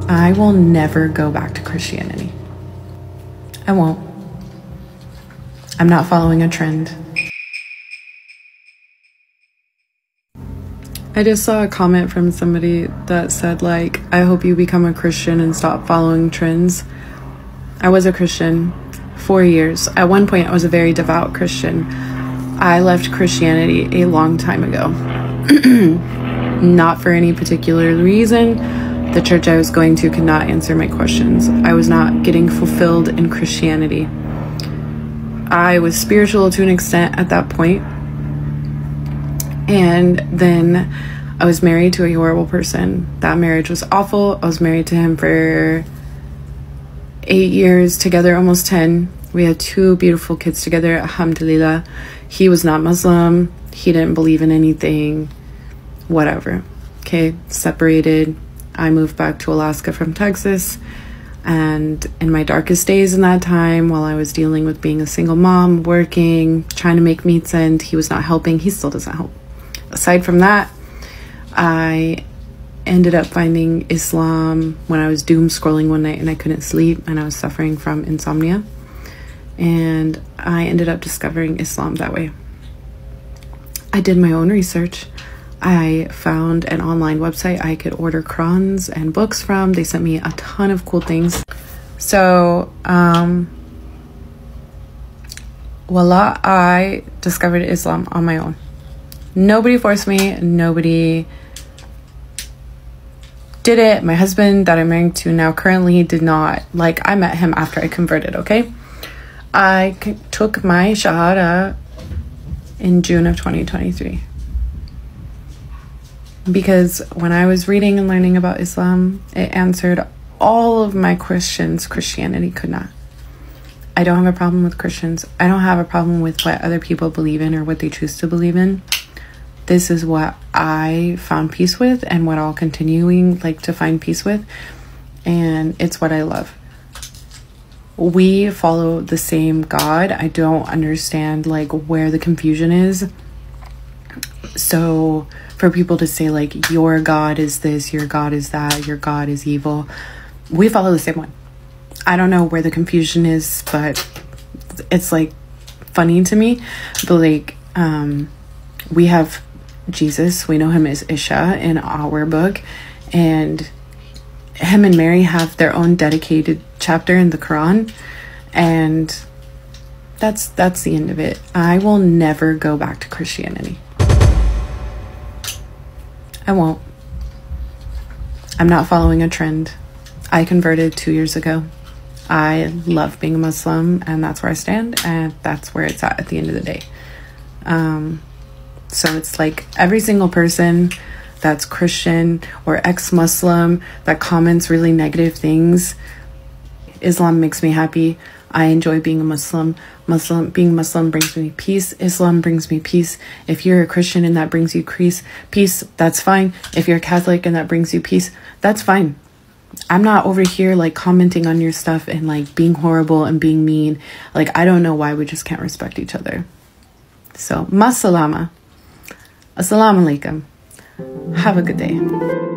I will never go back to Christianity. I won't. I'm not following a trend. I just saw a comment from somebody that said, like, I hope you become a Christian and stop following trends. I was a Christian 4 years. At one point, I was a very devout Christian. I left Christianity a long time ago. Not for any particular reason. The church I was going to could not answer my questions. I was not getting fulfilled in Christianity. I was spiritual to an extent at that point. And then I was married to a horrible person. That marriage was awful. I was married to him for 8 years, together almost 10. We had 2 beautiful kids together, Alhamdulillah. He was not Muslim. He didn't believe in anything. Whatever. Okay, separated. I moved back to Alaska from Texas. And in my darkest days in that time, while I was dealing with being a single mom, working, trying to make meets end, he was not helping. He still doesn't help. Aside from that, I ended up finding Islam when I was doom scrolling one night and I couldn't sleep and I was suffering from insomnia. And I ended up discovering Islam that way. I did my own research. I found an online website I could order Qurans and books from. They sent me a ton of cool things. So, voila, I discovered Islam on my own. Nobody forced me. Nobody did it. My husband that I'm married to now currently did not. Like, I met him after I converted, okay? I took my Shahada in June of 2023. Because when I was reading and learning about Islam, it answered all of my questions Christianity could not. I don't have a problem with Christians. I don't have a problem with what other people believe in or what they choose to believe in. This is what I found peace with and what I'll continuing to find peace with. And it's what I love. We follow the same God. I don't understand where the confusion is. So for people to say your God is this, your God is that, your God is evil, we follow the same one. I don't know where the confusion is, but it's funny to me. But we have Jesus, we know him as Isha in our book, and him and Mary have their own dedicated chapter in the Quran, and that's the end of it. I will never go back to Christianity. I won't. I'm not following a trend. I converted 2 years ago. I love being a Muslim, and that's where I stand, and that's where it's at the end of the day. So it's every single person that's Christian or ex-Muslim that comments really negative things. Islam makes me happy. I enjoy being a Muslim. Being Muslim brings me peace. Islam brings me peace. If you're a Christian and that brings you peace, that's fine. If you're a Catholic and that brings you peace, that's fine. I'm not over here commenting on your stuff and being horrible and being mean. I don't know why we just can't respect each other. So, masalama. Assalamu alaikum. Have a good day.